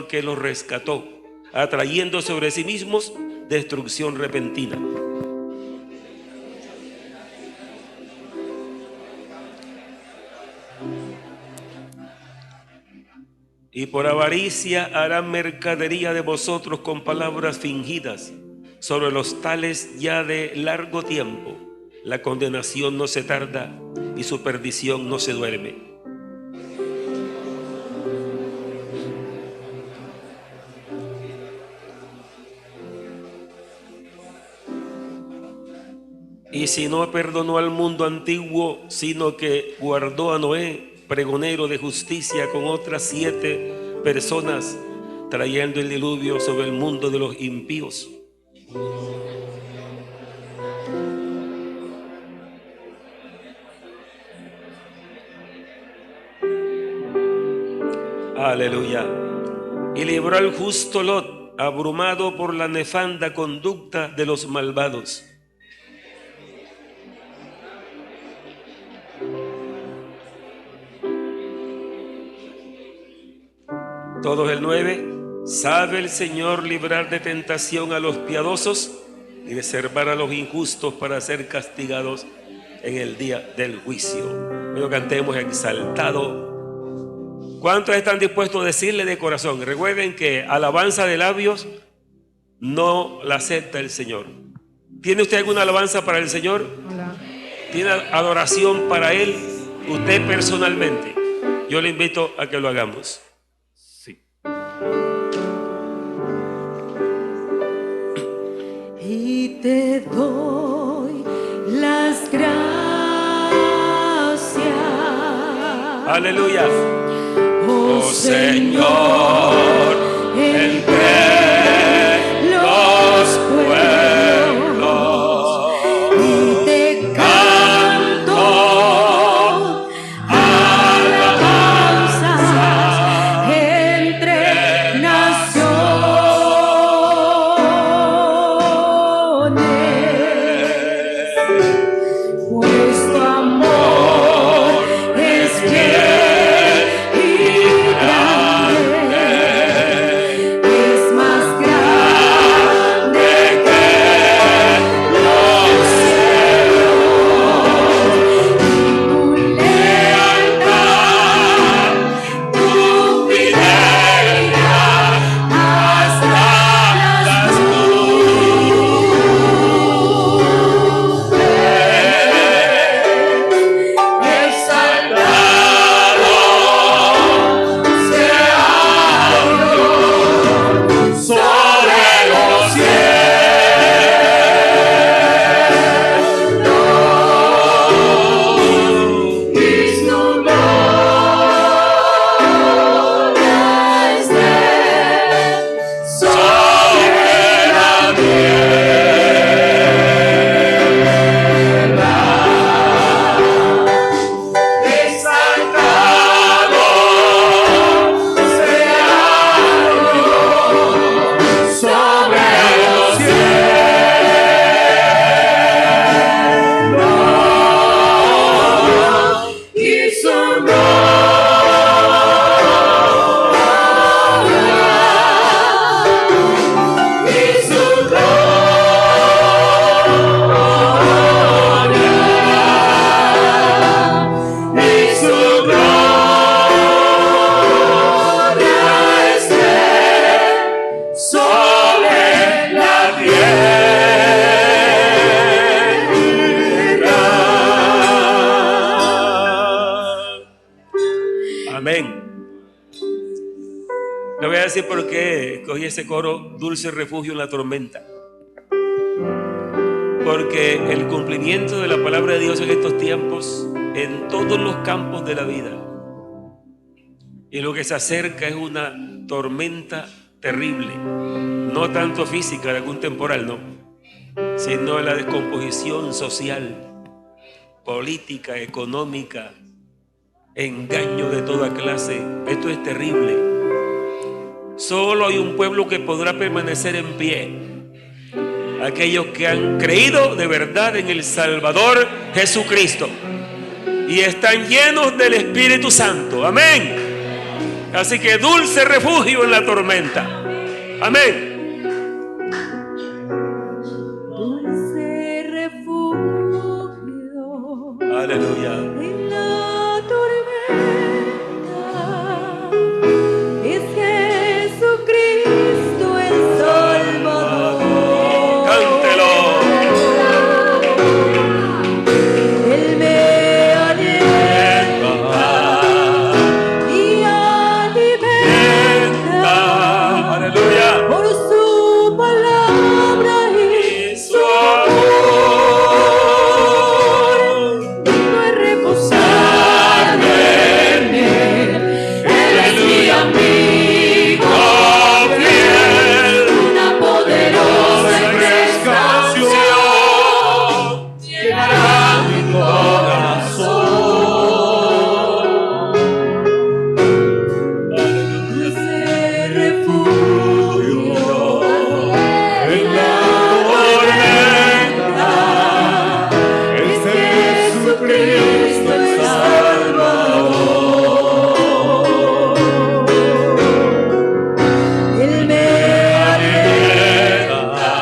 que los rescató, atrayendo sobre sí mismos destrucción repentina. Y por avaricia harán mercadería de vosotros con palabras fingidas. Sobre los tales ya de largo tiempo, la condenación no se tarda y su perdición no se duerme. Y si no perdonó al mundo antiguo, sino que guardó a Noé, pregonero de justicia, con otras 7 personas, trayendo el diluvio sobre el mundo de los impíos. Aleluya. Y libró al justo Lot, abrumado por la nefanda conducta de los malvados. Todos el 9. Sabe el Señor librar de tentación a los piadosos y reservar a los injustos para ser castigados en el día del juicio. Bueno, cantemos exaltado. ¿Cuántos están dispuestos a decirle de corazón? Recuerden que alabanza de labios no la acepta el Señor. ¿Tiene usted alguna alabanza para el Señor? Hola. ¿Tiene adoración para Él? Usted personalmente. Yo le invito a que lo hagamos. Y te doy las gracias. Aleluya. Oh Señor, entre los pueblos, y te canto alabanzas entre naciones, pues tu amor es fiel y grande, es más grande que los cielos, y tu lealtad, tu fidelidad hasta las exaltado sea Dios sobre los cielos, y su gloria esté sobre la tierra. Exaltado sea Dios sobre los cielos, y su gloria, y su gloria, y su gloria esté sobre la tierra. Amén. Le voy a decir por qué escogí ese coro, dulce refugio en la tormenta. Porque el cumplimiento de la palabra de Dios en estos tiempos, en todos los campos de la vida, y lo que se acerca es una tormenta terrible, no tanto física de algún temporal, no, sino la descomposición social, política, económica, engaño de toda clase. Esto es terrible. Solo hay un pueblo que podrá permanecer en pie: aquellos que han creído de verdad en el Salvador Jesucristo y están llenos del Espíritu Santo. Amén. Así que dulce refugio en la tormenta. Amén. Dulce refugio Aleluya. en la tormenta es Jesucristo el Salvador. Cántelo. Él me alienta y alimenta Aleluya. por su palabra y Su amor. no he reposado en él. Él es mi amigo Fiel. una poderosa y fresca Canción. llenará mi corazón. Dulce refugio en la tormenta es Jesucristo el Salvador. Él me alienta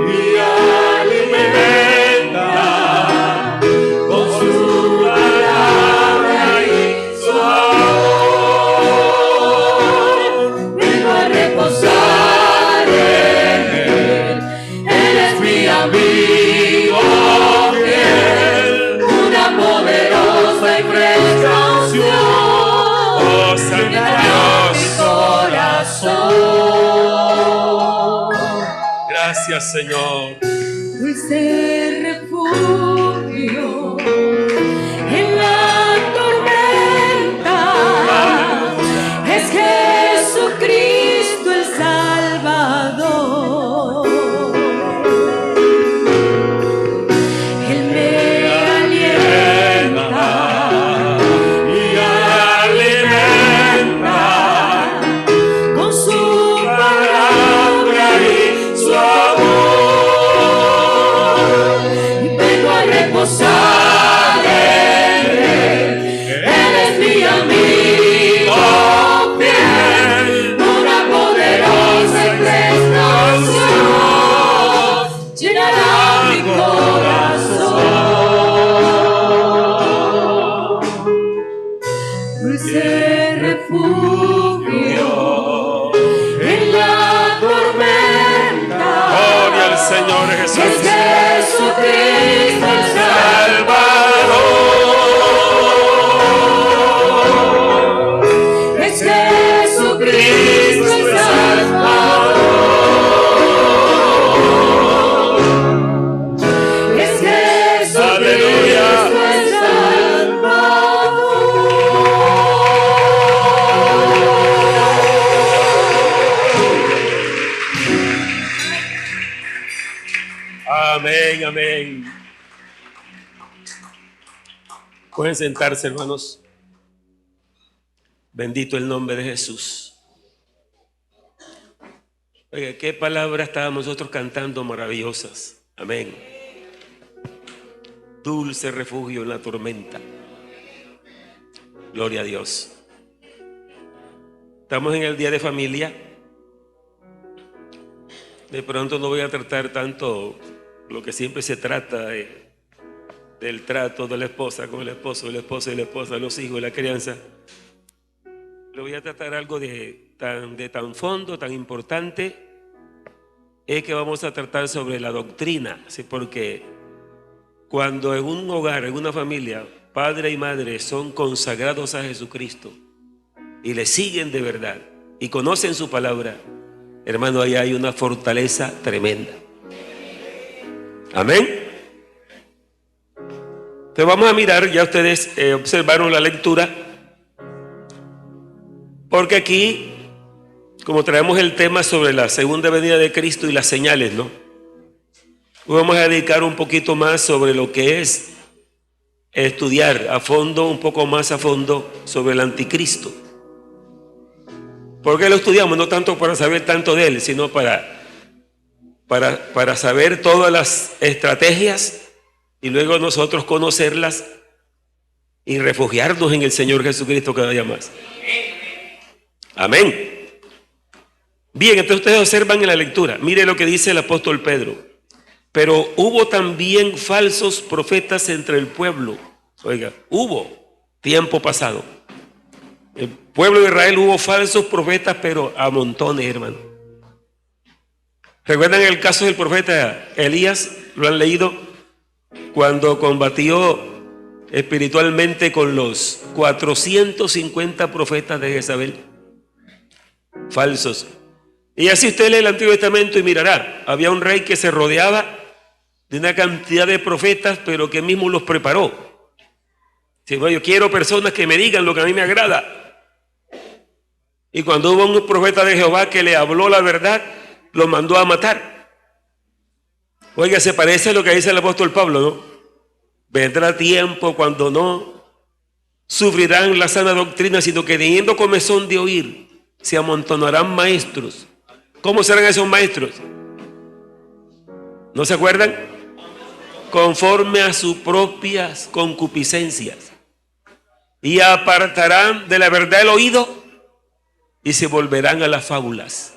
y alimenta con su palabra y su amor. Vengo a reposar en él. Él es mi amigo fiel, una poderosa y fresca unción Oh, Santo llenará mi Dios. corazón. Gracias, Señor. Dulce refugio en la tormenta es Jesucristo el Salvador. Él me alienta y alimenta con su palabra y su amor. Y vengo a reposar en él. Él es mi amigo fiel, una poderosa y fresca unción llenará mi corazón. Dulce refugio en la tormenta Gloria al Señor Jesús. es Jesucristo el Salvador. Es Jesucristo el Salvador. Es Jesucristo Aleluya. el Salvador. Amén, amén. Pueden sentarse, hermanos. Bendito el nombre de Jesús. Oiga, qué palabras estábamos nosotros cantando maravillosas. Amén. Dulce refugio en la tormenta. Gloria a Dios. Estamos en el día de familia. De pronto no voy a tratar tanto lo que siempre se trata del trato de la esposa con el esposo, del esposo y la esposa, los hijos, la crianza. Le voy a tratar algo de tan fondo, tan importante, es que vamos a tratar sobre la doctrina, ¿sí? Porque cuando en un hogar, en una familia, padre y madre son consagrados a Jesucristo y le siguen de verdad y conocen su palabra, hermano, ahí hay una fortaleza tremenda. Amén. Entonces vamos a mirar, ya ustedes observaron la lectura, porque aquí, como traemos el tema sobre la segunda venida de Cristo y las señales, ¿no? Vamos a dedicar un poquito más sobre lo que es estudiar a fondo, un poco más a fondo sobre el anticristo. ¿Por qué lo estudiamos? No tanto para saber tanto de él, sino para saber todas las estrategias y luego nosotros conocerlas y refugiarnos en el Señor Jesucristo cada día más. Amén. Bien, entonces ustedes observan en la lectura. Mire lo que dice el apóstol Pedro. Pero hubo también falsos profetas entre el pueblo. Oiga, hubo tiempo pasado. El pueblo de Israel hubo falsos profetas, pero a montones, hermano. ¿Recuerdan el caso del profeta Elías? ¿Lo han leído? Cuando combatió espiritualmente con los 450 profetas de Jezabel. Falsos. Y así usted lee el Antiguo Testamento y mirará. Había un rey que se rodeaba de una cantidad de profetas, pero que mismo los preparó. Si no, yo quiero personas que me digan lo que a mí me agrada. Y cuando hubo un profeta de Jehová que le habló la verdad, lo mandó a matar. Oiga, se parece a lo que dice el apóstol Pablo, ¿no? Vendrá tiempo cuando no sufrirán la sana doctrina, sino que teniendo comezón de oír, se amontonarán maestros. ¿Cómo serán esos maestros? ¿No se acuerdan? Conforme a sus propias concupiscencias. Y apartarán de la verdad el oído y se volverán a las fábulas.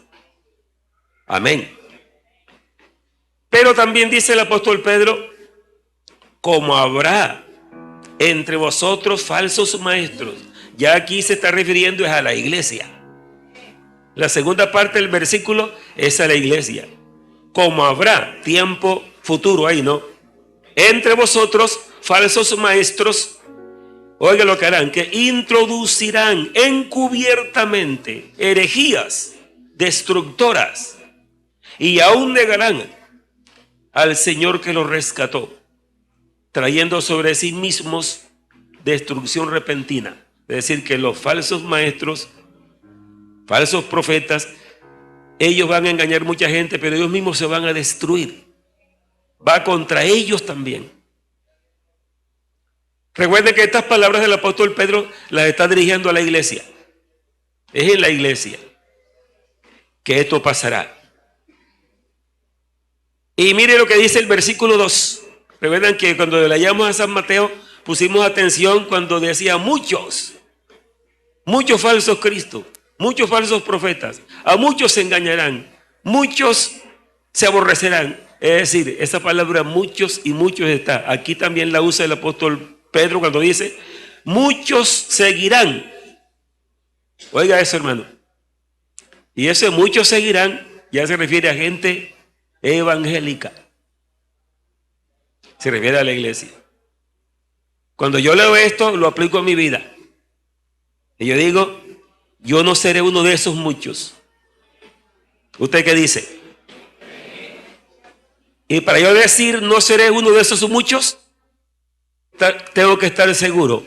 Amén. Pero también dice el apóstol Pedro, como habrá entre vosotros falsos maestros. Ya aquí se está refiriendo a la iglesia. La segunda parte del versículo es a la iglesia. Como habrá, tiempo futuro ahí, ¿no? Entre vosotros falsos maestros, oiga lo que harán, que introducirán encubiertamente herejías destructoras y aún negarán al Señor que los rescató, trayendo sobre sí mismos destrucción repentina. Es decir, que los falsos maestros, falsos profetas, ellos van a engañar mucha gente, pero ellos mismos se van a destruir. Va contra ellos también. Recuerden que estas palabras del apóstol Pedro las está dirigiendo a la iglesia. Es en la iglesia que esto pasará. Y mire lo que dice el versículo 2. Recuerdan que cuando leíamos a San Mateo pusimos atención cuando decía muchos falsos cristos, muchos falsos profetas, a muchos se engañarán, muchos se aborrecerán. Es decir, esa palabra muchos y muchos está. Aquí también la usa el apóstol Pedro cuando dice, muchos seguirán. Oiga eso, hermano. Y ese muchos seguirán ya se refiere a gente evangélica. Se refiere a la iglesia. Cuando yo leo esto, lo aplico a mi vida. Y yo digo, yo no seré uno de esos muchos. ¿Usted qué dice? Y para yo decir no seré uno de esos muchos, tengo que estar seguro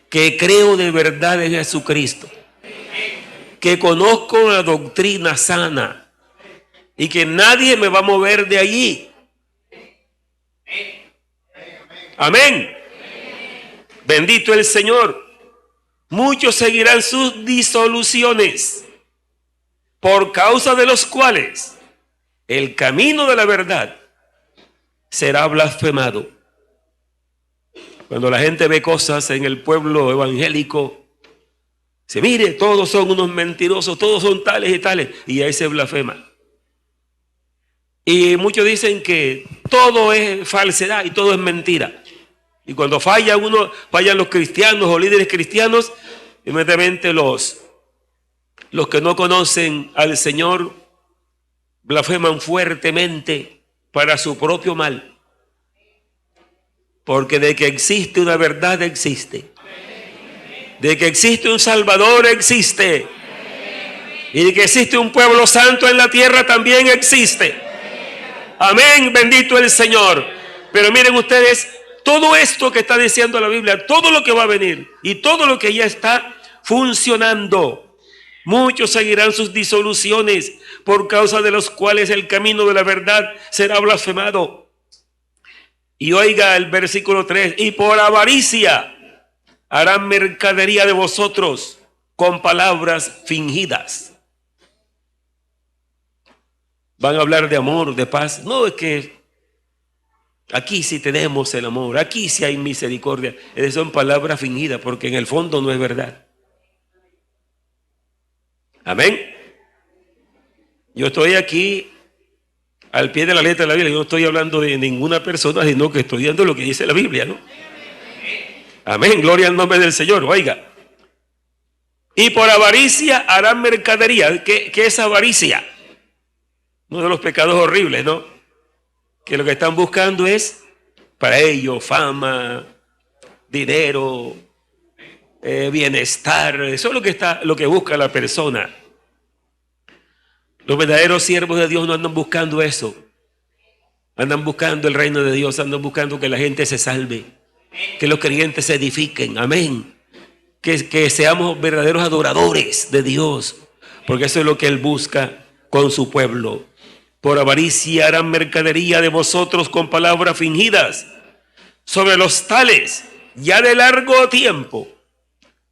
que creo de verdad en Jesucristo, que conozco la doctrina sana y que nadie me va a mover de allí. Amén. Bendito el Señor. Muchos seguirán sus disoluciones, por causa de los cuales el camino de la verdad será blasfemado. Cuando la gente ve cosas en el pueblo evangélico, se mire, todos son unos mentirosos, todos son tales y tales, y ahí se blasfema. Y muchos dicen que todo es falsedad y todo es mentira. Y cuando fallan los cristianos o líderes cristianos, inmediatamente los que no conocen al Señor blasfeman fuertemente para su propio mal. Porque de que existe una verdad, existe. De que existe un Salvador, existe. Y de que existe un pueblo santo en la tierra, también existe. Amén, bendito el Señor. Pero miren ustedes, todo esto que está diciendo la Biblia, todo lo que va a venir y todo lo que ya está funcionando, muchos seguirán sus disoluciones, por causa de los cuales el camino de la verdad será blasfemado. Y oiga el versículo 3, y por avaricia harán mercadería de vosotros con palabras fingidas. Van a hablar de amor, de paz. No, es que aquí sí tenemos el amor, aquí sí hay misericordia. Esas son palabras fingidas porque en el fondo no es verdad. Amén. Yo estoy aquí al pie de la letra de la Biblia. Yo no estoy hablando de ninguna persona, sino que estoy viendo lo que dice la Biblia, ¿no? Amén. Gloria al nombre del Señor. Oiga. Y por avaricia harán mercadería. ¿Qué es avaricia? Uno de los pecados horribles, ¿no? Que lo que están buscando es para ellos fama, dinero, bienestar. Eso es lo que busca la persona. Los verdaderos siervos de Dios no andan buscando eso. Andan buscando el reino de Dios, andan buscando que la gente se salve, que los creyentes se edifiquen. Amén. Que seamos verdaderos adoradores de Dios, porque eso es lo que Él busca con su pueblo. Por avaricia harán mercadería de vosotros con palabras fingidas. Sobre los tales, ya de largo tiempo,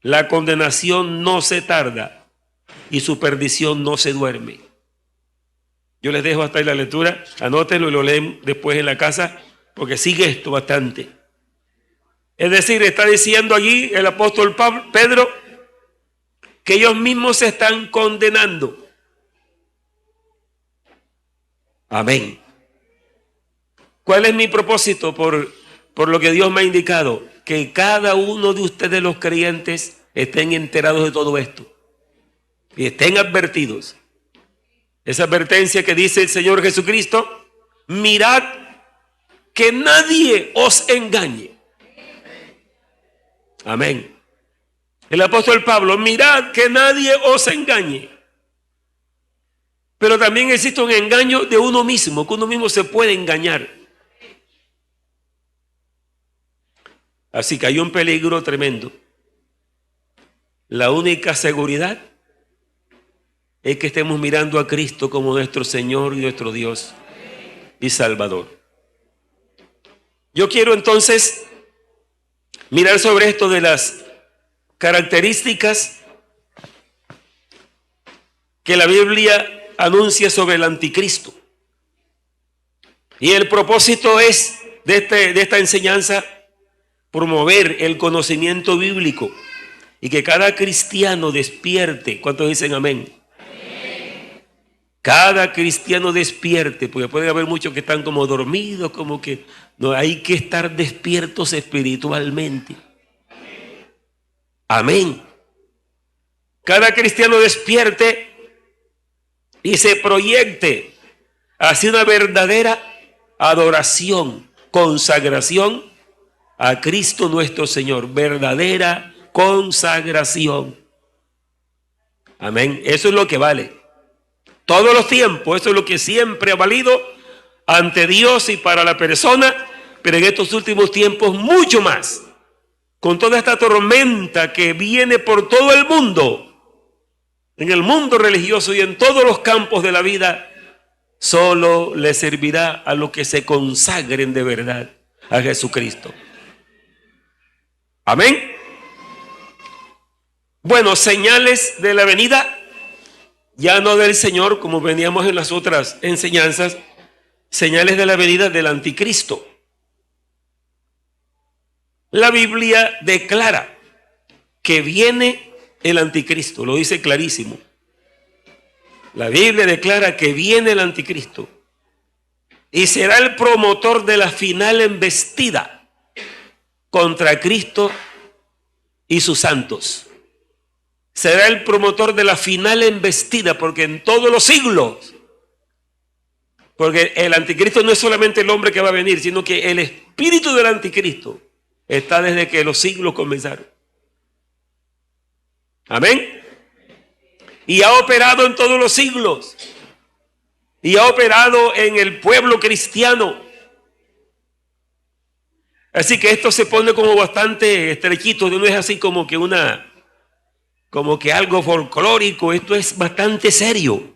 la condenación no se tarda y su perdición no se duerme. Yo les dejo hasta ahí la lectura, anótenlo y lo leen después en la casa, porque sigue esto bastante. Es decir, está diciendo allí el apóstol Pedro que ellos mismos se están condenando. Amén. ¿Cuál es mi propósito por lo que Dios me ha indicado? Que cada uno de ustedes los creyentes estén enterados de todo esto y estén advertidos. Esa advertencia que dice el Señor Jesucristo: mirad que nadie os engañe. Amén. El apóstol Pablo: mirad que nadie os engañe. Pero también existe un engaño de uno mismo, que uno mismo se puede engañar. Así que hay un peligro tremendo. La única seguridad es que estemos mirando a Cristo como nuestro Señor y nuestro Dios y Salvador. Yo quiero entonces mirar sobre esto de las características que la Biblia anuncia sobre el anticristo. Y el propósito es de esta enseñanza promover el conocimiento bíblico y que cada cristiano despierte. ¿Cuántos dicen amén? Cada cristiano despierte, porque puede haber muchos que están como dormidos, como que no, hay que estar despiertos espiritualmente. Amén. Cada cristiano despierte y se proyecte hacia una verdadera adoración, consagración a Cristo nuestro Señor. Verdadera consagración. Amén. Eso es lo que vale. Todos los tiempos, eso es lo que siempre ha valido ante Dios y para la persona, pero en estos últimos tiempos mucho más. Con toda esta tormenta que viene por todo el mundo, en el mundo religioso y en todos los campos de la vida, solo le servirá a los que se consagren de verdad a Jesucristo. Amén. Bueno, señales de la venida, ya no del Señor, como veníamos en las otras enseñanzas, señales de la venida del anticristo. La Biblia declara que viene el anticristo, lo dice clarísimo. La Biblia declara que viene el anticristo y será el promotor de la final embestida contra Cristo y sus santos. Será el promotor de la final embestida, porque en todos los siglos, porque el anticristo no es solamente el hombre que va a venir, sino que el espíritu del anticristo está desde que los siglos comenzaron. Amén. Y ha operado en todos los siglos. Y ha operado en el pueblo cristiano. Así que esto se pone como bastante estrechito, no es así como que algo folclórico. Esto es bastante serio.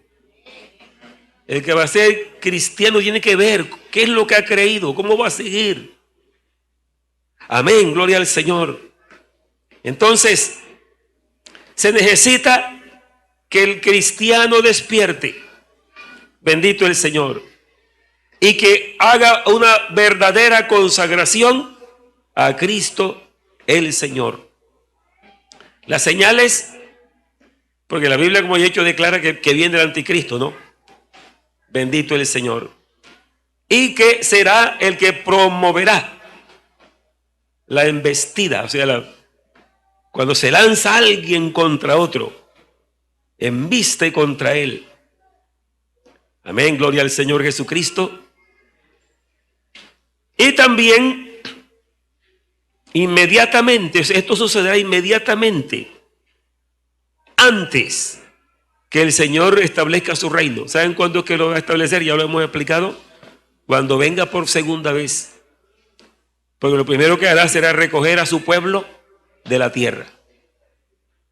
El que va a ser cristiano tiene que ver qué es lo que ha creído, cómo va a seguir. Amén, gloria al Señor. Entonces, se necesita que el cristiano despierte, bendito el Señor, y que haga una verdadera consagración a Cristo el Señor. Las señales Porque la Biblia, como he dicho, declara que viene el anticristo, ¿no? Bendito el Señor. Y que será el que promoverá la embestida, o sea, cuando se lanza alguien contra otro, embiste contra él. Amén, gloria al Señor Jesucristo. Y también inmediatamente, o sea, esto sucederá inmediatamente, antes que el Señor establezca su reino. ¿Saben cuándo es que lo va a establecer? Ya lo hemos explicado. Cuando venga por segunda vez. Porque lo primero que hará será recoger a su pueblo de la tierra.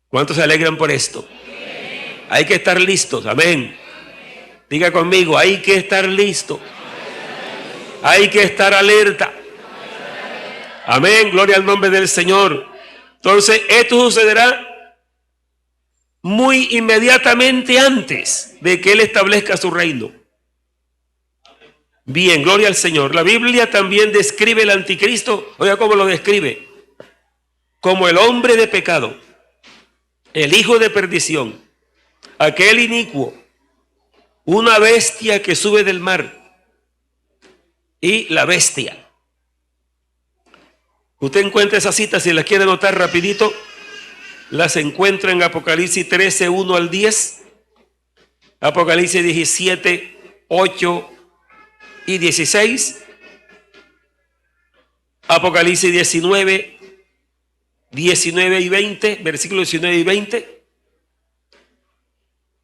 ¿Cuántos se alegran por esto? Hay que estar listos, amén. Diga conmigo, hay que estar listo. Hay que estar alerta. Amén, gloria al nombre del Señor. Entonces, esto sucederá muy inmediatamente antes de que Él establezca su reino. Bien, gloria al Señor. La Biblia también describe el anticristo, oiga cómo lo describe, como el hombre de pecado, el hijo de perdición, aquel inicuo, una bestia que sube del mar y la bestia. Usted encuentra esa cita, si la quiere anotar rapidito, las encuentra en Apocalipsis 13, 1 al 10, Apocalipsis 17, 8 y 16, Apocalipsis 19, 19 y 20, versículos 19 y 20,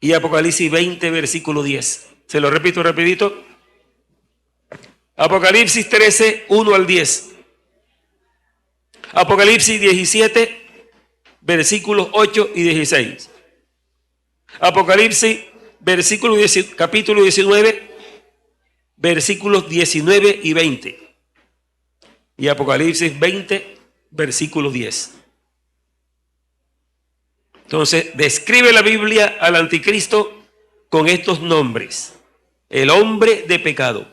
y Apocalipsis 20, versículo 10. Se lo repito rapidito. Apocalipsis 13, 1 al 10. Apocalipsis 17, versículos 8 y 16. Apocalipsis, capítulo 19, versículos 19 y 20. Y Apocalipsis 20, versículo 10. Entonces, describe la Biblia al anticristo con estos nombres: el hombre de pecado,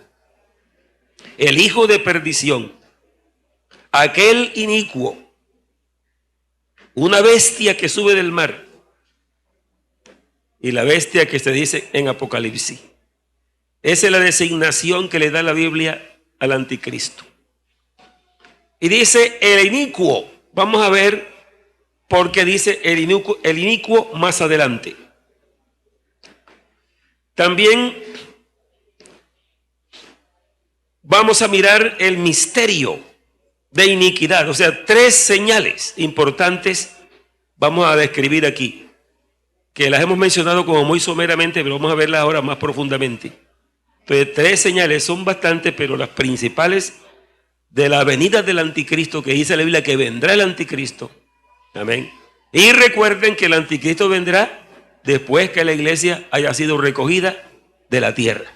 el hijo de perdición, aquel inicuo, una bestia que sube del mar, y la bestia que se dice en Apocalipsis. Esa es la designación que le da la Biblia al anticristo. Y dice el inicuo. Vamos a ver por qué dice el inicuo más adelante. También vamos a mirar el misterio de iniquidad. O sea, 3 señales importantes vamos a describir aquí, que las hemos mencionado como muy someramente, pero vamos a verlas ahora más profundamente. Entonces, 3 señales son bastantes, pero las principales de la venida del anticristo, que dice la Biblia que vendrá el anticristo. Amén. Y recuerden que el anticristo vendrá después que la iglesia haya sido recogida de la tierra.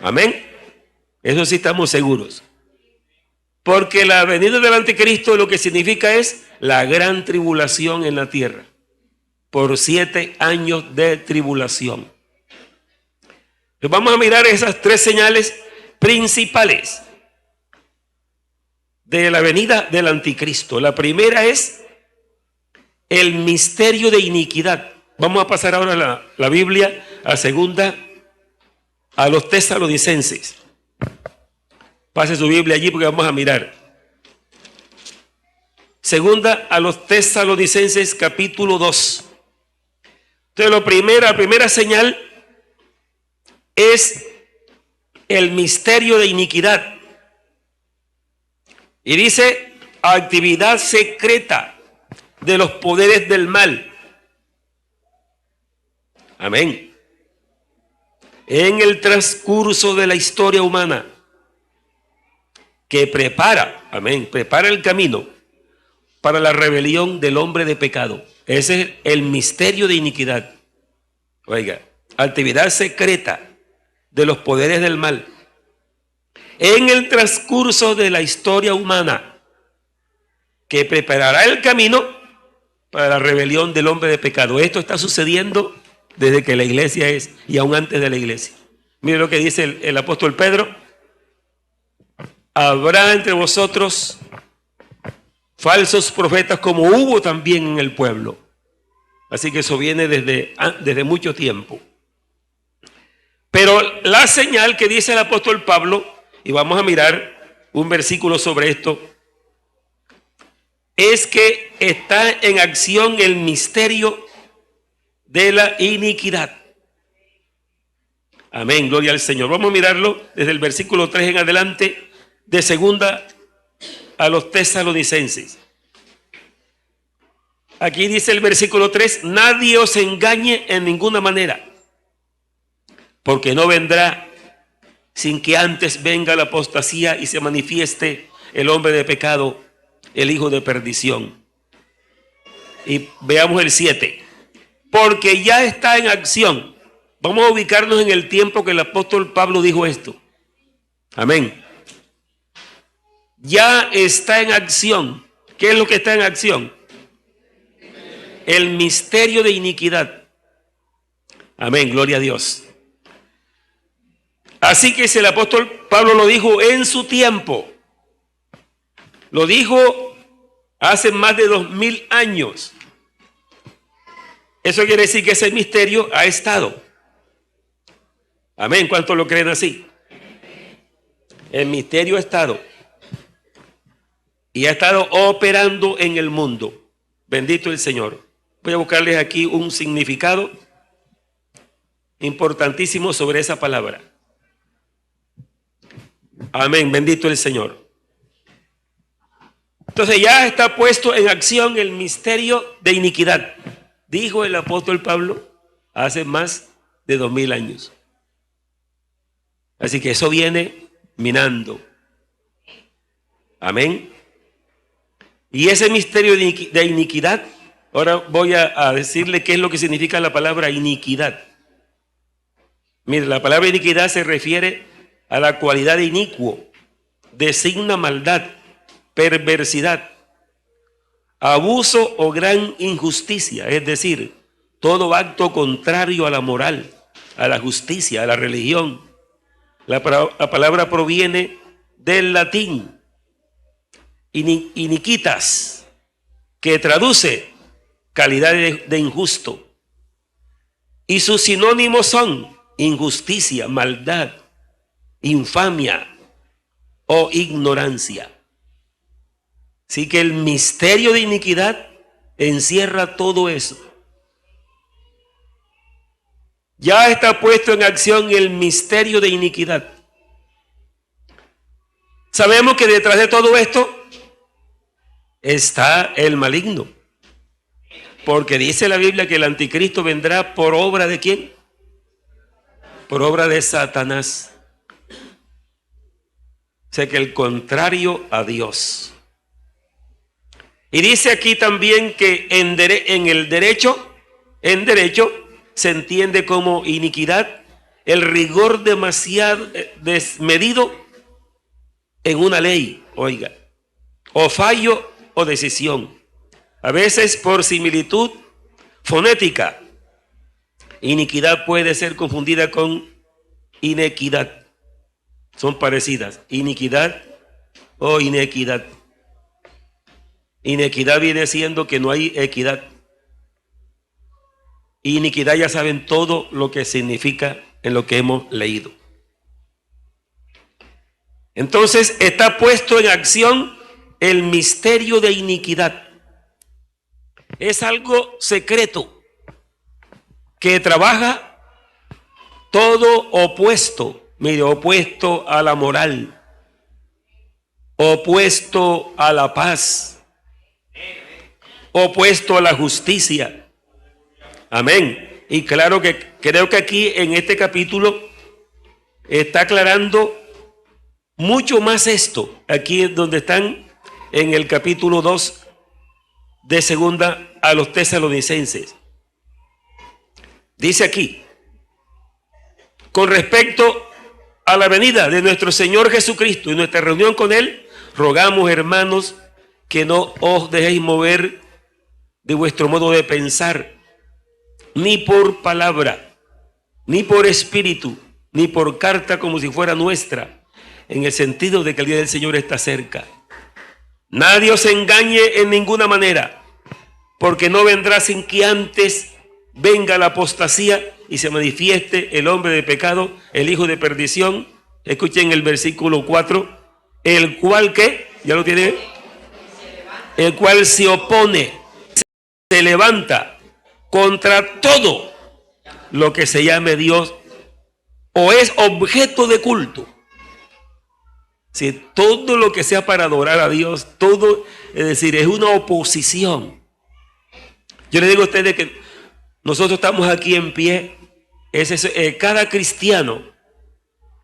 Amén. Eso sí estamos seguros. Porque la venida del anticristo lo que significa es la gran tribulación en la tierra. Por 7 años de tribulación. Pues vamos a mirar esas 3 señales principales de la venida del anticristo. La primera es el misterio de iniquidad. Vamos a pasar ahora la Biblia a los Tesalonicenses. Pase su Biblia allí porque vamos a mirar. Segunda a los Tesalonicenses, capítulo 2. Entonces la primera señal es el misterio de iniquidad. Y dice, actividad secreta de los poderes del mal. Amén. En el transcurso de la historia humana, que prepara el camino para la rebelión del hombre de pecado. Ese es el misterio de iniquidad. Oiga, actividad secreta de los poderes del mal en el transcurso de la historia humana, que preparará el camino para la rebelión del hombre de pecado. Esto está sucediendo desde que la iglesia es y aún antes de la iglesia. Mire lo que dice el apóstol Pedro: habrá entre vosotros falsos profetas, como hubo también en el pueblo. Así que eso viene desde mucho tiempo. Pero la señal que dice el apóstol Pablo, y vamos a mirar un versículo sobre esto, es que está en acción el misterio de la iniquidad. Amén, gloria al Señor. Vamos a mirarlo desde el versículo 3 en adelante, de segunda a los Tesalonicenses. Aquí dice el versículo 3, nadie os engañe en ninguna manera, porque no vendrá sin que antes venga la apostasía y se manifieste el hombre de pecado, el hijo de perdición. Y veamos el 7. Porque ya está en acción. Vamos a ubicarnos en el tiempo que el apóstol Pablo dijo esto. Amén. Ya está en acción. ¿Qué es lo que está en acción? El misterio de iniquidad. Amén, gloria a Dios. Así que si el apóstol Pablo lo dijo en su tiempo, lo dijo hace más de 2000 años. Eso quiere decir que ese misterio ha estado. Amén, ¿cuántos lo creen así? El misterio ha estado. Y ha estado operando en el mundo. Bendito el Señor. Voy a buscarles aquí un significado importantísimo sobre esa palabra. Amén, bendito el Señor. Entonces ya está puesto en acción el misterio de iniquidad, dijo el apóstol Pablo hace más de 2000 años. Así que eso viene minando. Amén. Y ese misterio de iniquidad, ahora voy a decirle qué es lo que significa la palabra iniquidad. Mire, la palabra iniquidad se refiere a la cualidad de inicuo, designa maldad, perversidad, abuso o gran injusticia, es decir, todo acto contrario a la moral, a la justicia, a la religión. La palabra proviene del latín iniquitas, que traduce calidad de injusto, y sus sinónimos son injusticia, maldad, infamia o ignorancia. Así que el misterio de iniquidad encierra todo eso. Ya está puesto en acción el misterio de iniquidad. Sabemos que detrás de todo esto está el maligno, porque dice la Biblia que el anticristo vendrá por obra de ¿quién? Por obra de Satanás. O sea que el contrario a Dios. Y dice aquí también que en derecho se entiende como iniquidad el rigor demasiado desmedido en una ley, oiga, o fallo o decisión, a veces por similitud fonética. Iniquidad puede ser confundida con inequidad, son parecidas, iniquidad o inequidad. Inequidad viene siendo que no hay equidad. Iniquidad ya saben todo lo que significa en lo que hemos leído. Entonces está puesto en acción el misterio de iniquidad. Es algo secreto que trabaja todo opuesto, mire, opuesto a la moral, opuesto a la paz, opuesto a la justicia. Amén. Y claro que creo que aquí en este capítulo está aclarando mucho más esto. Aquí es donde están en el capítulo 2 de segunda a los Tesalonicenses. Dice aquí, con respecto a la venida de nuestro Señor Jesucristo y nuestra reunión con Él, rogamos, hermanos, que no os dejéis mover de vuestro modo de pensar, ni por palabra, ni por espíritu, ni por carta como si fuera nuestra, en el sentido de que el día del Señor está cerca. Nadie os engañe en ninguna manera, porque no vendrá sin que antes venga la apostasía y se manifieste el hombre de pecado, el hijo de perdición. Escuchen el versículo 4, el cual, ¿qué? ¿Ya lo tienen? El cual se opone, se levanta contra todo lo que se llame Dios o es objeto de culto. Si todo lo que sea para adorar a Dios, todo, es decir, es una oposición. Yo le digo a ustedes que nosotros estamos aquí en pie. Cada cristiano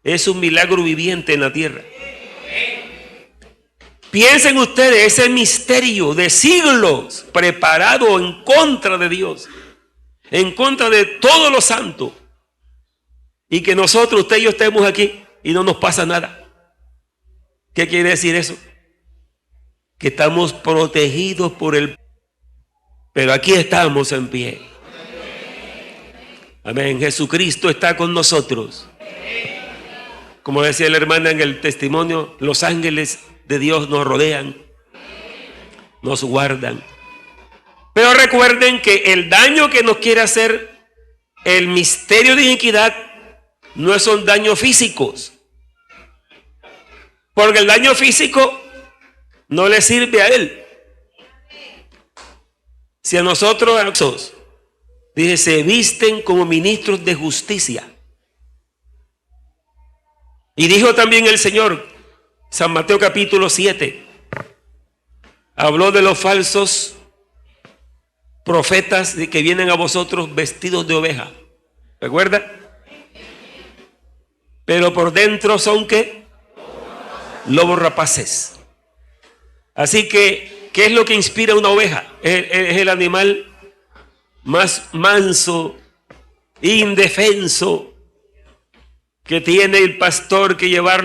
es un milagro viviente en la tierra. Piensen ustedes ese misterio de siglos preparado en contra de Dios, en contra de todos los santos, y que nosotros, usted y yo, estemos aquí y no nos pasa nada. ¿Qué quiere decir eso? Que estamos protegidos por el... Pero aquí estamos en pie. Amén. Jesucristo está con nosotros. Como decía la hermana en el testimonio, los ángeles de Dios nos rodean, nos guardan. Pero recuerden que el daño que nos quiere hacer el misterio de iniquidad no son daños físicos. Porque el daño físico no le sirve a él. Si a nosotros, dice, se visten como ministros de justicia. Y dijo también el Señor, San Mateo capítulo 7, habló de los falsos profetas que vienen a vosotros vestidos de oveja. ¿Recuerda? Pero por dentro son ¿qué? Lobos rapaces. Así que, ¿qué es lo que inspira una oveja? Es el animal más manso, indefenso, que tiene el pastor que llevar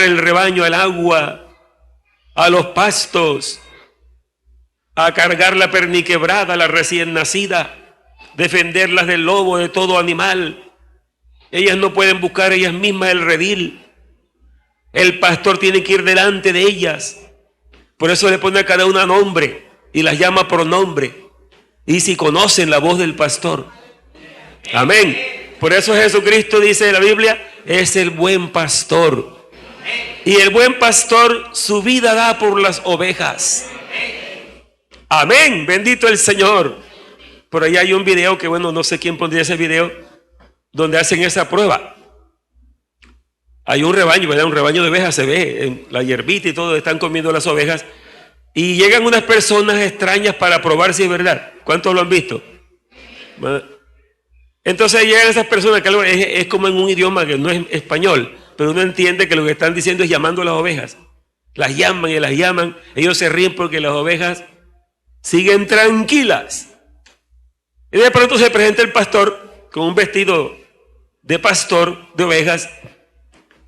el rebaño al agua, a los pastos, a cargar la perniquebrada, la recién nacida, defenderlas del lobo, de todo animal. Ellas no pueden buscar ellas mismas el redil. El pastor tiene que ir delante de ellas. Por eso le pone a cada una nombre y las llama por nombre. Y si conocen la voz del pastor. Amén. Por eso Jesucristo dice en la Biblia, es el buen pastor. Y el buen pastor su vida da por las ovejas. Amén. Bendito el Señor. Por ahí hay un video que, bueno, no sé quién pondría ese video, donde hacen esa prueba. Hay un rebaño, ¿verdad? Un rebaño de ovejas, se ve en la hierbita y todo, están comiendo las ovejas. Y llegan unas personas extrañas para probar si es verdad. ¿Cuántos lo han visto? Entonces llegan esas personas que es como en un idioma que no es español, pero uno entiende que lo que están diciendo es llamando a las ovejas. Las llaman y las llaman. Ellos se ríen porque las ovejas siguen tranquilas. Y de pronto se presenta el pastor con un vestido de pastor de ovejas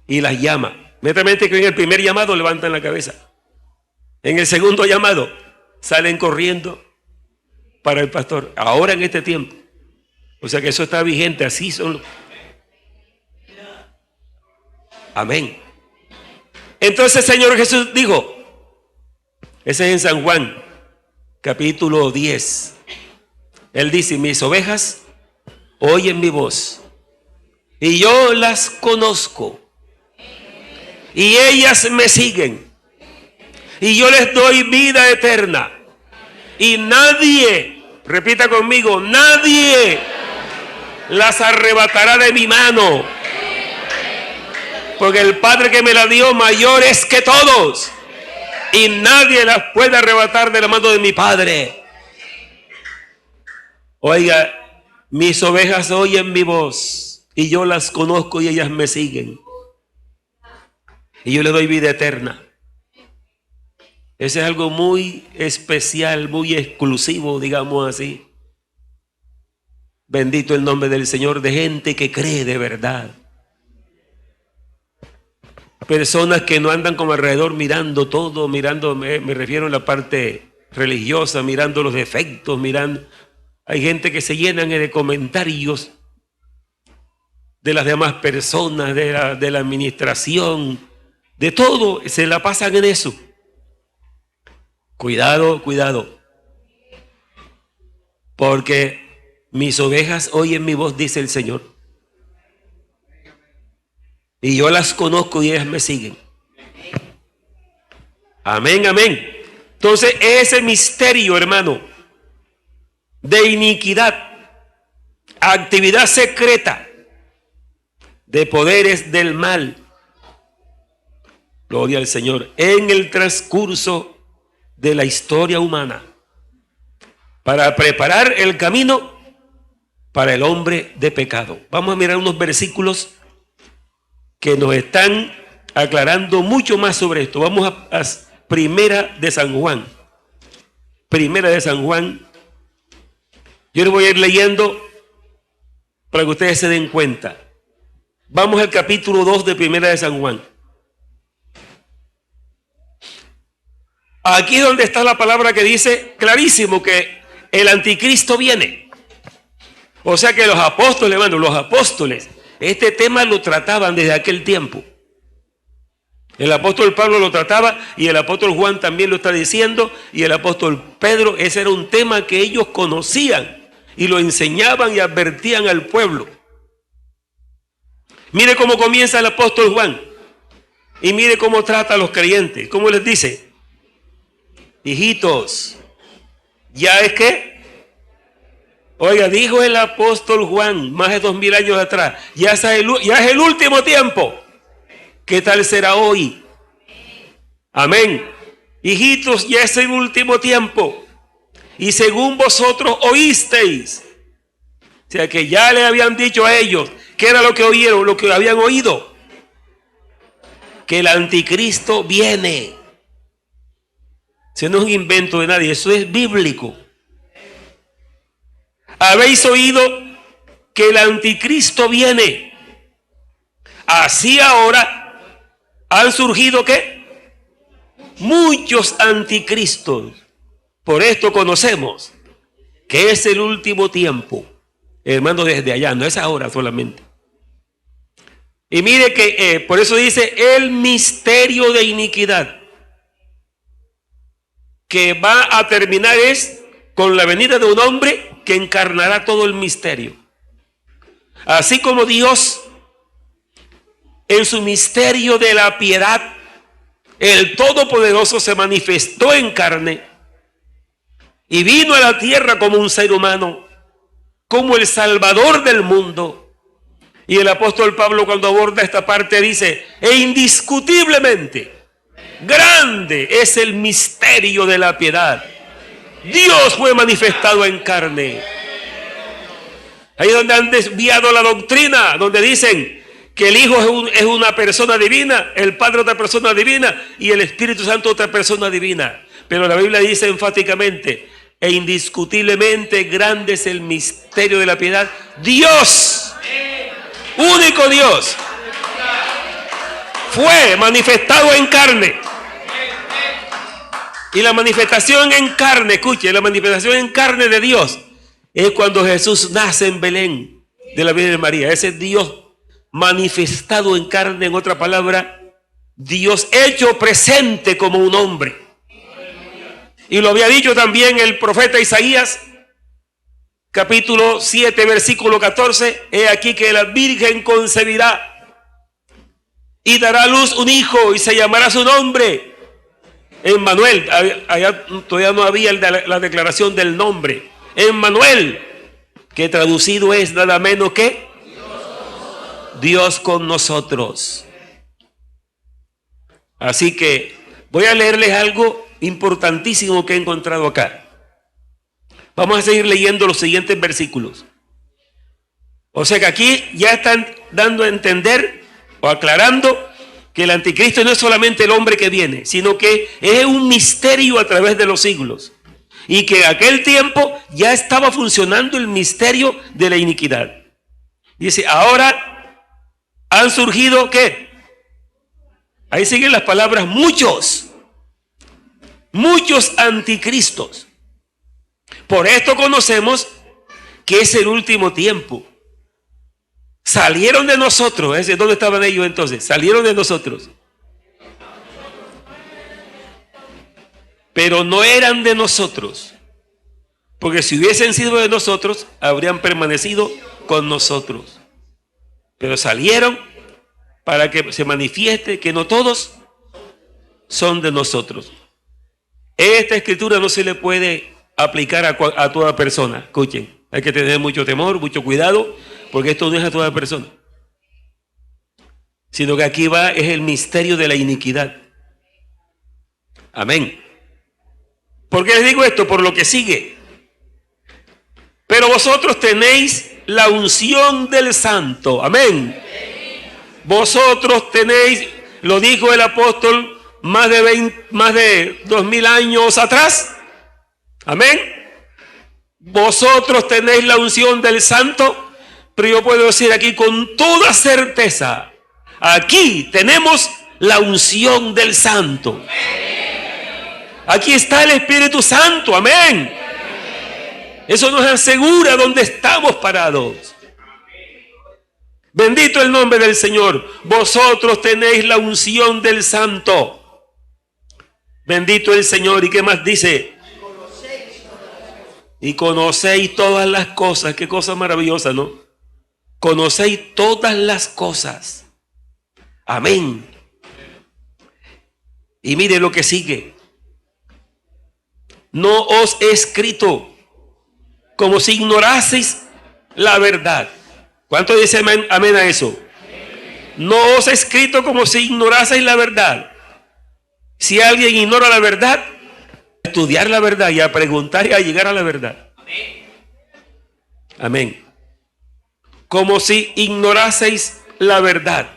y las llama. Inmediatamente que en el primer llamado levantan la cabeza. En el segundo llamado salen corriendo para el pastor. Ahora en este tiempo. O sea que eso está vigente. Así son. Amén. Entonces el Señor Jesús dijo, ese es en San Juan capítulo 10. Él dice, mis ovejas oyen mi voz y yo las conozco y ellas me siguen y yo les doy vida eterna y nadie, repita conmigo, nadie las arrebatará de mi mano, porque el Padre que me la dio mayor es que todos y nadie las puede arrebatar de la mano de mi Padre. Oiga, mis ovejas oyen mi voz y yo las conozco y ellas me siguen y yo les doy vida eterna. Ese es algo muy especial, muy exclusivo, digamos así. Bendito el nombre del Señor, de gente que cree de verdad. Personas que no andan como alrededor mirando todo, mirando, me refiero a la parte religiosa, mirando los defectos, mirando. Hay gente que se llenan de comentarios de las demás personas, de la administración, de todo, se la pasan en eso. Cuidado, cuidado. Porque mis ovejas oyen mi voz, dice el Señor. Y yo las conozco y ellas me siguen. Amén, amén. Entonces ese misterio, hermano, de iniquidad, actividad secreta de poderes del mal, gloria al Señor, en el transcurso de la historia humana, para preparar el camino para el hombre de pecado. Vamos a mirar unos versículos que nos están aclarando mucho más sobre esto. Vamos a Primera de San Juan. Primera de San Juan. Yo les voy a ir leyendo para que ustedes se den cuenta. Vamos al capítulo 2 de Primera de San Juan. Aquí es donde está la palabra que dice clarísimo que el anticristo viene. O sea que los apóstoles, hermano, los apóstoles, este tema lo trataban desde aquel tiempo. El apóstol Pablo lo trataba y el apóstol Juan también lo está diciendo, y el apóstol Pedro. Ese era un tema que ellos conocían y lo enseñaban y advertían al pueblo. Mire cómo comienza el apóstol Juan y mire cómo trata a los creyentes. ¿Cómo les dice? Hijitos, ya es que, oiga, dijo el apóstol Juan más de 2000 años atrás, ya es el último tiempo. ¿Qué tal será hoy? Amén. Hijitos, ya es el último tiempo. Y según vosotros oísteis. O sea que ya le habían dicho a ellos, ¿qué era lo que oyeron? Lo que habían oído. Que el anticristo viene. Eso no es un invento de nadie, eso es bíblico. Habéis oído que el anticristo viene. Así ahora han surgido ¿qué? Muchos anticristos. Por esto conocemos que es el último tiempo. Hermano, desde allá, no es ahora solamente. Y mire que por eso dice el misterio de iniquidad, que va a terminar es con la venida de un hombre que encarnará todo el misterio. Así como Dios, en su misterio de la piedad, el Todopoderoso se manifestó en carne y vino a la tierra como un ser humano, como el Salvador del mundo. Y el apóstol Pablo, cuando aborda esta parte, dice, e indiscutiblemente grande es el misterio de la piedad. Dios fue manifestado en carne. Ahí es donde han desviado la doctrina, donde dicen que el Hijo es una persona divina, el Padre otra persona divina y el Espíritu Santo otra persona divina. Pero la Biblia dice enfáticamente, e indiscutiblemente grande es el misterio de la piedad. Dios, único Dios, fue manifestado en carne. Y la manifestación en carne, escuche, la manifestación en carne de Dios es cuando Jesús nace en Belén de la Virgen María. Ese es Dios manifestado en carne, en otra palabra, Dios hecho presente como un hombre. Y lo había dicho también el profeta Isaías, capítulo 7, versículo 14. He aquí que la Virgen concebirá y dará a luz un hijo y se llamará su nombre Emmanuel. Allá todavía no había la declaración del nombre. Emmanuel, que traducido es nada menos que Dios con nosotros. Así que voy a leerles algo importantísimo que he encontrado acá. Vamos a seguir leyendo los siguientes versículos. O sea que aquí ya están dando a entender o aclarando que el anticristo no es solamente el hombre que viene, sino que es un misterio a través de los siglos. Y que en aquel tiempo ya estaba funcionando el misterio de la iniquidad. Dice, ahora han surgido, ¿qué? Ahí siguen las palabras, muchos anticristos. Por esto conocemos que es el último tiempo. Salieron de nosotros. ¿Dónde estaban ellos entonces? Salieron de nosotros. Pero no eran de nosotros. Porque si hubiesen sido de nosotros, habrían permanecido con nosotros. Pero salieron para que se manifieste que no todos son de nosotros. Esta escritura no se le puede aplicar a toda persona. Escuchen, hay que tener mucho temor, mucho cuidado, porque esto no es a toda persona. Sino que aquí es el misterio de la iniquidad. Amén. ¿Por qué les digo esto? Por lo que sigue. Pero vosotros tenéis la unción del Santo. Amén. Vosotros tenéis, lo dijo el apóstol más de 2000 años atrás. Amén. Vosotros tenéis la unción del Santo, pero yo puedo decir aquí con toda certeza, aquí tenemos la unción del Santo. Aquí está el Espíritu Santo. Amén. Eso nos asegura dónde estamos parados. Bendito el nombre del Señor. Vosotros tenéis la unción del Santo. Bendito el Señor. ¿Y qué más dice? Y conocéis todas las cosas. Qué cosa maravillosa, ¿no? Conocéis todas las cosas. Amén. Y mire lo que sigue. No os he escrito como si ignoraseis la verdad. ¿Cuánto dice amén, amén a eso? No os he escrito como si ignoraseis la verdad. Si alguien ignora la verdad, estudiar la verdad y a preguntar y a llegar a la verdad. Amén. Como si ignoraseis la verdad,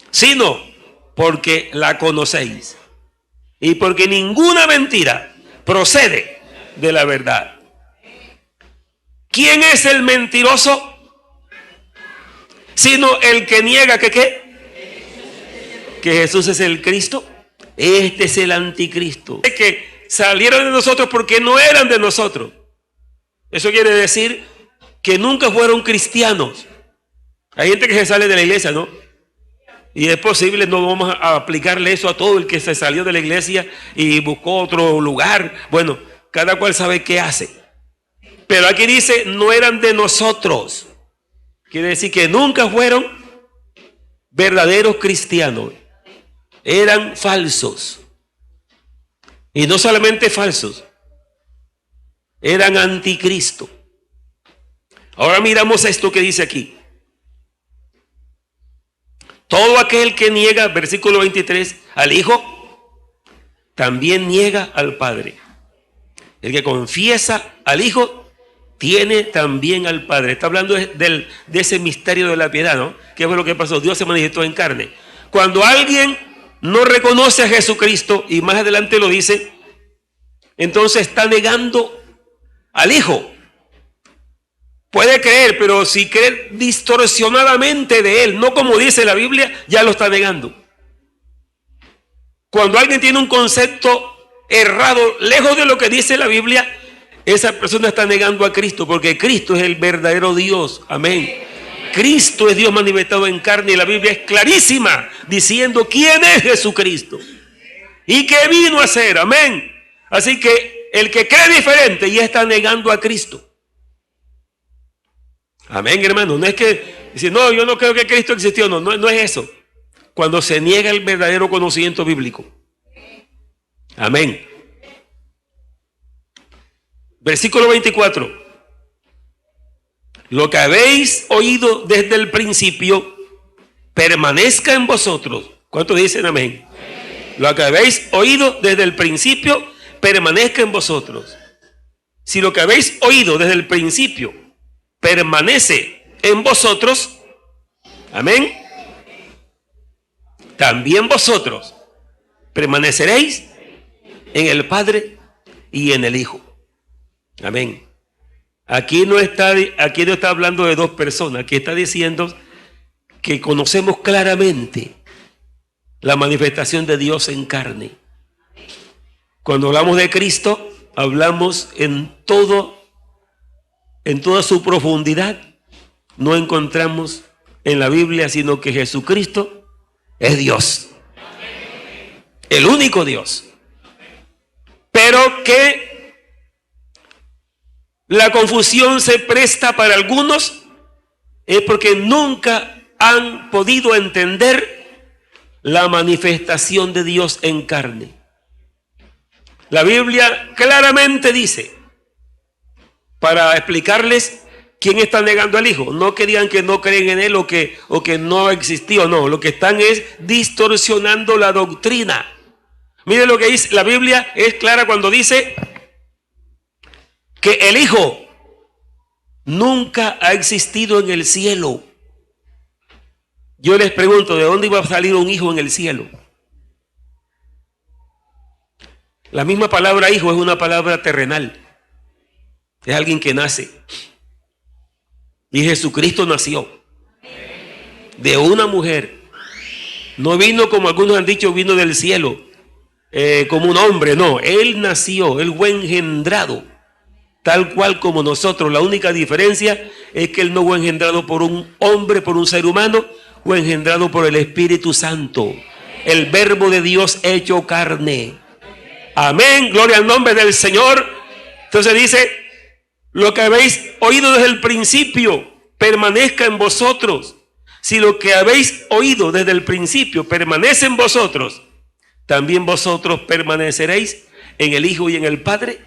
sino porque la conocéis y porque ninguna mentira procede de la verdad. ¿Quién es el mentiroso? Sino el que niega que ¿qué? Que Jesús es el Cristo. Este es el anticristo. Que salieron de nosotros porque no eran de nosotros. Eso quiere decir que nunca fueron cristianos. Hay gente que se sale de la iglesia, ¿no? Y es posible, no vamos a aplicarle eso a todo el que se salió de la iglesia y buscó otro lugar. Bueno, cada cual sabe qué hace. Pero aquí dice, no eran de nosotros. Quiere decir que nunca fueron verdaderos cristianos. Eran falsos. Y no solamente falsos, eran anticristo. Ahora miramos esto que dice aquí. Todo aquel que niega, versículo 23, al Hijo, también niega al Padre. El que confiesa al Hijo, tiene también al Padre. Está hablando de ese misterio de la piedad, ¿no? ¿Qué fue lo que pasó? Dios se manifestó en carne. Cuando alguien no reconoce a Jesucristo, y más adelante lo dice, entonces está negando al Hijo. Puede creer, pero si cree distorsionadamente de Él, no como dice la Biblia, ya lo está negando. Cuando alguien tiene un concepto errado, lejos de lo que dice la Biblia, esa persona está negando a Cristo, porque Cristo es el verdadero Dios. Amén. Cristo es Dios manifestado en carne, y la Biblia es clarísima diciendo quién es Jesucristo y qué vino a hacer. Amén. Así que el que cree diferente ya está negando a Cristo. Amén, hermano. No es que dice, no, yo no creo que Cristo existió. No es eso. Cuando se niega el verdadero conocimiento bíblico. Amén. Versículo 24. Lo que habéis oído desde el principio permanezca en vosotros. ¿Cuántos dicen amén? Lo que habéis oído desde el principio permanezca en vosotros. Si lo que habéis oído desde el principio permanece en vosotros, amén, también vosotros permaneceréis en el Padre y en el Hijo. Amén. Aquí no está hablando de dos personas, aquí está diciendo que conocemos claramente la manifestación de Dios en carne. Cuando hablamos de Cristo, hablamos en toda su profundidad. No encontramos en la Biblia sino que Jesucristo es Dios, el único Dios, pero que la confusión se presta para algunos es porque nunca han podido entender la manifestación de Dios en carne. La Biblia claramente dice, para explicarles quién está negando al Hijo, no que digan que no creen en Él o que no existió, no, lo que están es distorsionando la doctrina. Mire lo que dice, la Biblia es clara cuando dice que el Hijo nunca ha existido en el cielo. Yo les pregunto, ¿de dónde iba a salir un hijo en el cielo? La misma palabra hijo es una palabra terrenal. Es alguien que nace. Y Jesucristo nació de una mujer. No vino como algunos han dicho, vino del cielo, como un hombre. No, Él nació, Él fue engendrado, tal cual como nosotros. La única diferencia es que Él no fue engendrado por un hombre, por un ser humano, fue engendrado por el Espíritu Santo, el Verbo de Dios hecho carne. Amén, gloria al nombre del Señor. Entonces dice, lo que habéis oído desde el principio permanezca en vosotros. Si lo que habéis oído desde el principio permanece en vosotros, también vosotros permaneceréis en el Hijo y en el Padre.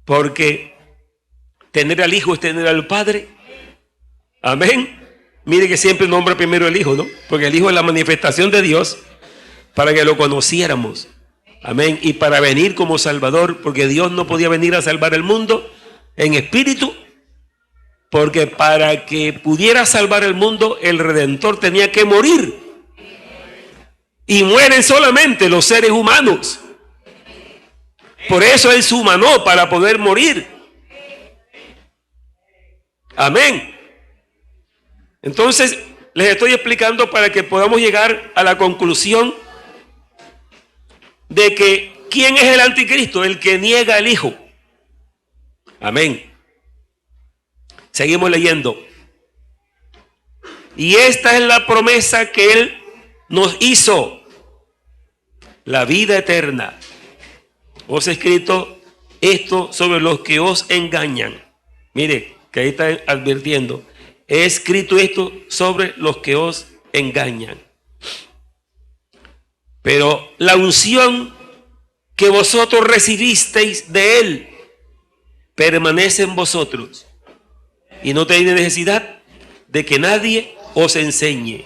Porque tener al Hijo es tener al Padre. Amén. Mire que siempre nombra primero el Hijo, ¿no? Porque el Hijo es la manifestación de Dios para que lo conociéramos. Amén. Y para venir como Salvador, porque Dios no podía venir a salvar el mundo en espíritu, porque para que pudiera salvar el mundo, el Redentor tenía que morir. Y mueren solamente los seres humanos. Por eso Él se humanó, para poder morir. Amén. Entonces, les estoy explicando para que podamos llegar a la conclusión de que ¿quién es el anticristo? El que niega al Hijo. Amén. Seguimos leyendo. Y esta es la promesa que Él nos hizo, la vida eterna. Os he escrito esto sobre los que os engañan. Mire, que ahí está advirtiendo. He escrito esto sobre los que os engañan. Pero la unción que vosotros recibisteis de Él permanece en vosotros. Y no tenéis necesidad de que nadie os enseñe.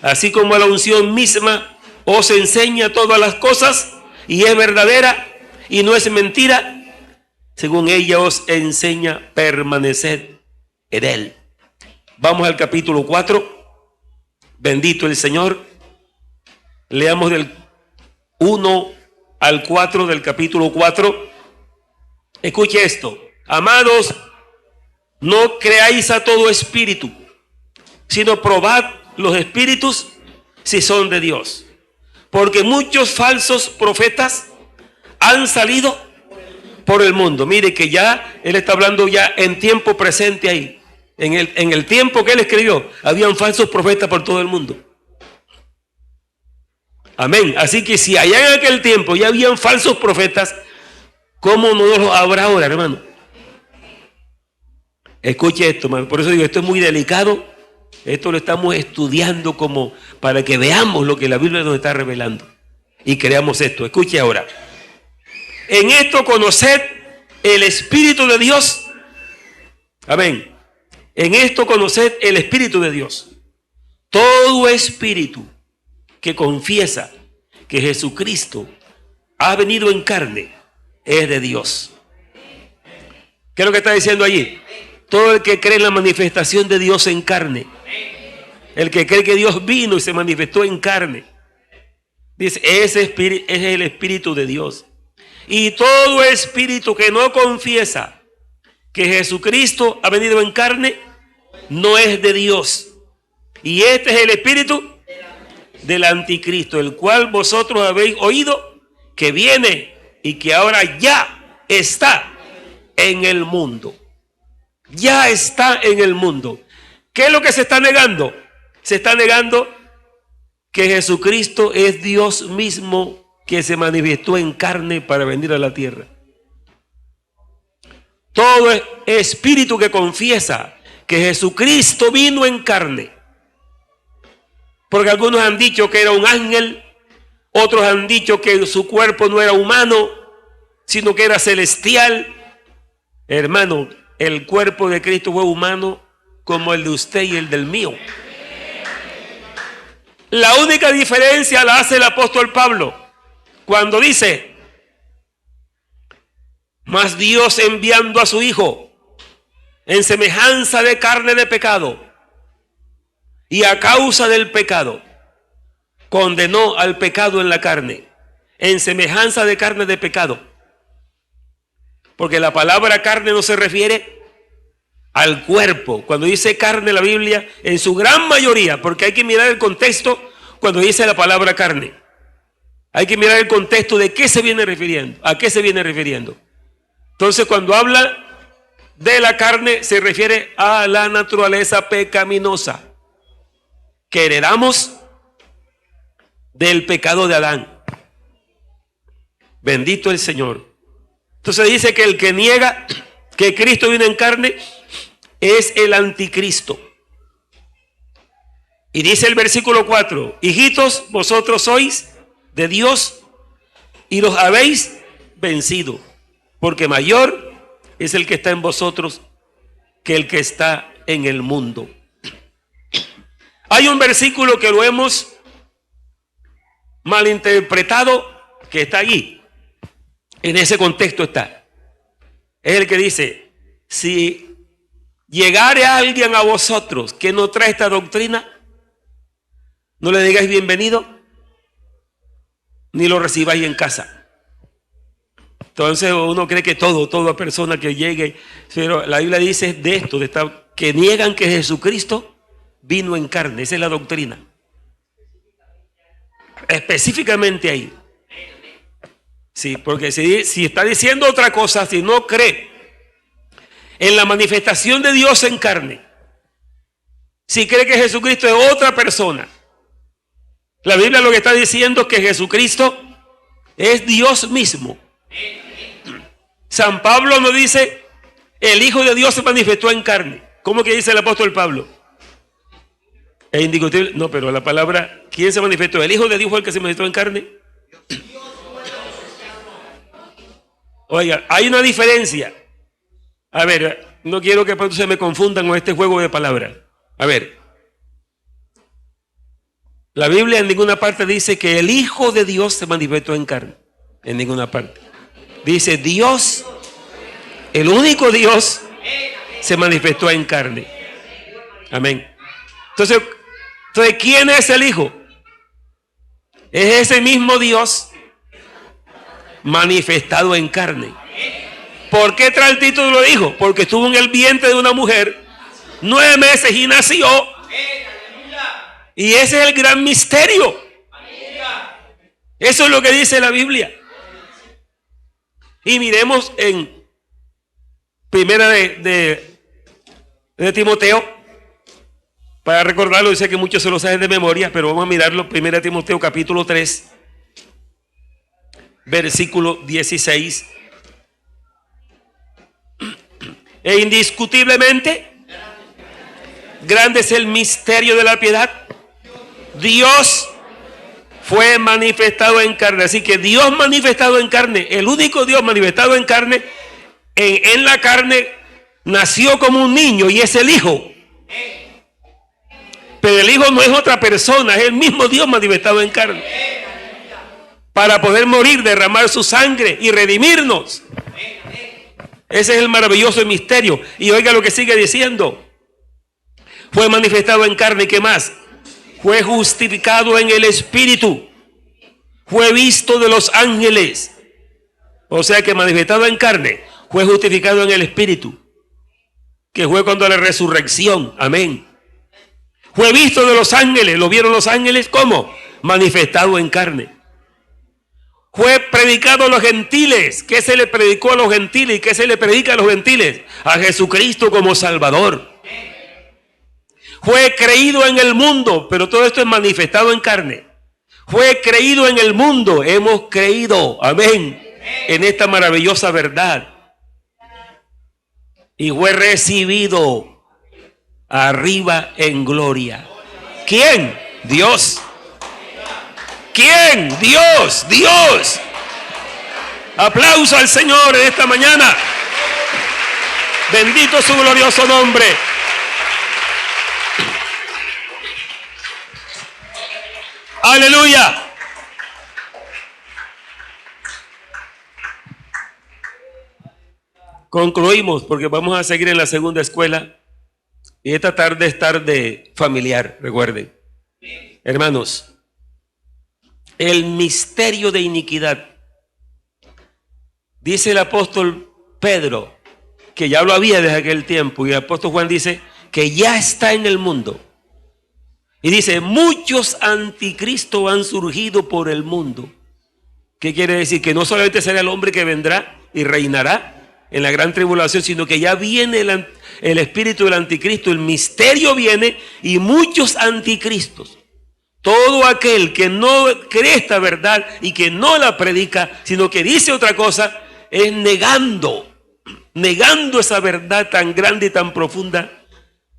Así como la unción misma os enseña todas las cosas y es verdadera y no es mentira, según ella os enseña, permaneced en Él. Vamos al capítulo 4. Bendito el Señor. Leamos del 1 al 4 del capítulo 4. Escuche esto. Amados, no creáis a todo espíritu, sino probad los espíritus si son de Dios. Porque muchos falsos profetas han salido por el mundo. Mire que ya Él está hablando ya en tiempo presente ahí. En el tiempo que Él escribió, habían falsos profetas por todo el mundo. Amén. Así que si allá en aquel tiempo ya habían falsos profetas, ¿cómo no los habrá ahora, hermano? Escuche esto, hermano. Por eso digo, esto es muy delicado. Esto lo estamos estudiando como para que veamos lo que la Biblia nos está revelando y creamos esto. Escuche ahora. En esto conoced el Espíritu de Dios. Amén. En esto conoced el Espíritu de Dios. Todo espíritu que confiesa que Jesucristo ha venido en carne es de Dios. ¿Qué es lo que está diciendo allí? Todo el que cree en la manifestación de Dios en carne, el que cree que Dios vino y se manifestó en carne, dice, ese espíritu es el Espíritu de Dios. Y todo espíritu que no confiesa que Jesucristo ha venido en carne no es de Dios. Y este es el espíritu del anticristo, el cual vosotros habéis oído que viene y que ahora ya está en el mundo. Ya está en el mundo. ¿Qué es lo que se está negando? Se está negando que Jesucristo es Dios mismo que se manifestó en carne para venir a la tierra. todo espíritu que confiesa que Jesucristo vino en carne. Porque algunos han dicho que era un ángel, otros han dicho que su cuerpo no era humano, sino que era celestial. Hermano, el cuerpo de Cristo fue humano como el de usted y el del mío. La única diferencia la hace el apóstol Pablo cuando dice: mas Dios, enviando a su Hijo en semejanza de carne de pecado, y a causa del pecado condenó al pecado en la carne, en semejanza de carne de pecado. Porque la palabra carne no se refiere al cuerpo. Cuando dice carne la Biblia, en su gran mayoría, porque hay que mirar el contexto cuando dice la palabra carne. Hay que mirar el contexto de qué se viene refiriendo, a qué se viene refiriendo. Entonces, cuando habla de la carne, se refiere a la naturaleza pecaminosa que heredamos del pecado de Adán. Bendito el Señor. Entonces dice que el que niega que Cristo vino en carne es el anticristo. Y dice el versículo 4: hijitos, vosotros sois de Dios y los habéis vencido, porque mayor es el que está en vosotros que el que está en el mundo. Hay un versículo que lo hemos malinterpretado, que está allí. En ese contexto está. Es el que dice: si llegare alguien a vosotros que no trae esta doctrina, no le digáis bienvenido, ni lo recibáis en casa. Entonces uno cree que toda persona que llegue, pero la Biblia dice de esto, que niegan que Jesucristo vino en carne. Esa es la doctrina. Específicamente ahí. Sí, porque si está diciendo otra cosa, si no cree en la manifestación de Dios en carne, si cree que Jesucristo es otra persona, la Biblia lo que está diciendo es que Jesucristo es Dios mismo. San Pablo nos dice: el Hijo de Dios se manifestó en carne. ¿Cómo que dice el apóstol Pablo? Es indiscutible. No, pero la palabra, ¿quién se manifestó? ¿El Hijo de Dios fue el que se manifestó en carne? Oiga, hay una diferencia. A ver, no quiero que pronto se me confundan con este juego de palabras. A ver, la Biblia en ninguna parte dice que el Hijo de Dios se manifestó en carne. En ninguna parte. Dice Dios, el único Dios, se manifestó en carne. Amén. Entonces, ¿quién es el Hijo? Es ese mismo Dios manifestado en carne. ¿Por qué trae el título de Hijo? Porque estuvo en el vientre de una mujer 9 meses y nació. Y ese es el gran misterio. Eso es lo que dice la Biblia. Y miremos en primera de Timoteo, para recordarlo. Dice que muchos se lo saben de memoria, pero vamos a mirarlo. Primera de Timoteo capítulo 3, versículo 16. E indiscutiblemente grande es el misterio de la piedad. Dios fue manifestado en carne. Así que Dios manifestado en carne, el único Dios manifestado en carne, en la carne, nació como un niño, y es el Hijo. Pero el Hijo no es otra persona, es el mismo Dios manifestado en carne, para poder morir, derramar su sangre y redimirnos. Ese es el maravilloso misterio. Y oiga lo que sigue diciendo: fue manifestado en carne. ¿Y qué más? Fue justificado en el Espíritu, fue visto de los ángeles. O sea que manifestado en carne, fue justificado en el Espíritu, que fue cuando la resurrección. Amén. Fue visto de los ángeles. ¿Lo vieron los ángeles? ¿Cómo? Manifestado en carne. Fue predicado a los gentiles. ¿Qué se le predicó a los gentiles? ¿Y qué se le predica a los gentiles? A Jesucristo como Salvador. Fue creído en el mundo, pero todo esto es manifestado en carne. Fue creído en el mundo. Hemos creído, amén, en esta maravillosa verdad. y fue recibido arriba en gloria. ¿Quién? Dios. ¿Quién? Dios, Dios. Aplauso al Señor en esta mañana. Bendito su glorioso nombre. Aleluya. Concluimos porque vamos a seguir en la segunda escuela. Y esta tarde es tarde familiar, recuerden. Hermanos, el misterio de iniquidad. Dice el apóstol Pedro, que ya lo había desde aquel tiempo, y el apóstol Juan dice que ya está en el mundo. Y dice, muchos anticristos han surgido por el mundo. ¿Qué quiere decir? Que no solamente será el hombre que vendrá y reinará en la gran tribulación, sino que ya viene el espíritu del anticristo, el misterio viene, y muchos anticristos. Todo aquel que no cree esta verdad y que no la predica, sino que dice otra cosa, es negando esa verdad tan grande y tan profunda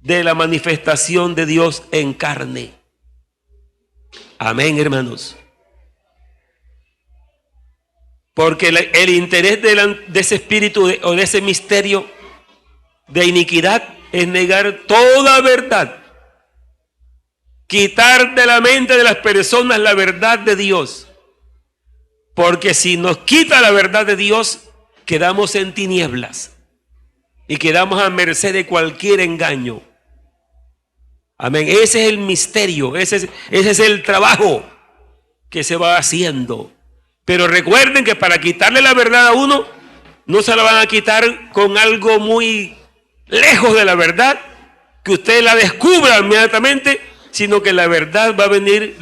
de la manifestación de Dios en carne. Amén, hermanos. Porque el interés de ese espíritu o de ese misterio de iniquidad es negar toda verdad. Quitar de la mente de las personas la verdad de Dios. Porque si nos quita la verdad de Dios, quedamos en tinieblas y quedamos a merced de cualquier engaño. Amén. Ese es el misterio, ese es el trabajo que se va haciendo. Pero recuerden que para quitarle la verdad a uno, no se la van a quitar con algo muy lejos de la verdad, que usted la descubra inmediatamente, sino que la verdad va a venir,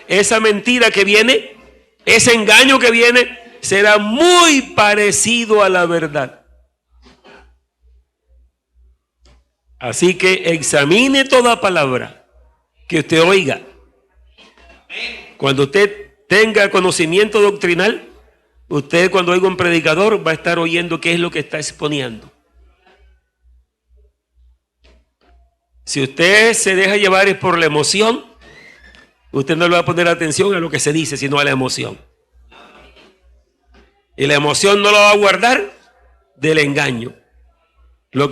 esa mentira que viene, ese engaño que viene, será muy parecido a la verdad. Así que examine toda palabra que usted oiga. Cuando usted tenga conocimiento doctrinal, usted cuando oiga un predicador va a estar oyendo qué es lo que está exponiendo. Si usted se deja llevar por la emoción, usted no le va a poner atención a lo que se dice, sino a la emoción. Y la emoción no la va a guardar del engaño. Lo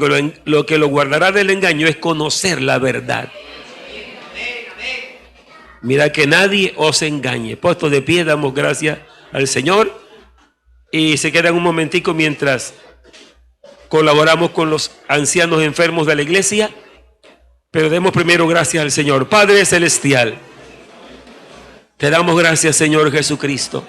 que lo guardará del engaño es conocer la verdad. Mira que nadie os engañe. Puesto de pie, damos gracias al Señor. Y se quedan un momentico mientras colaboramos con los ancianos enfermos de la iglesia. Pero demos primero gracias al Señor. Padre Celestial, te damos gracias, Señor Jesucristo.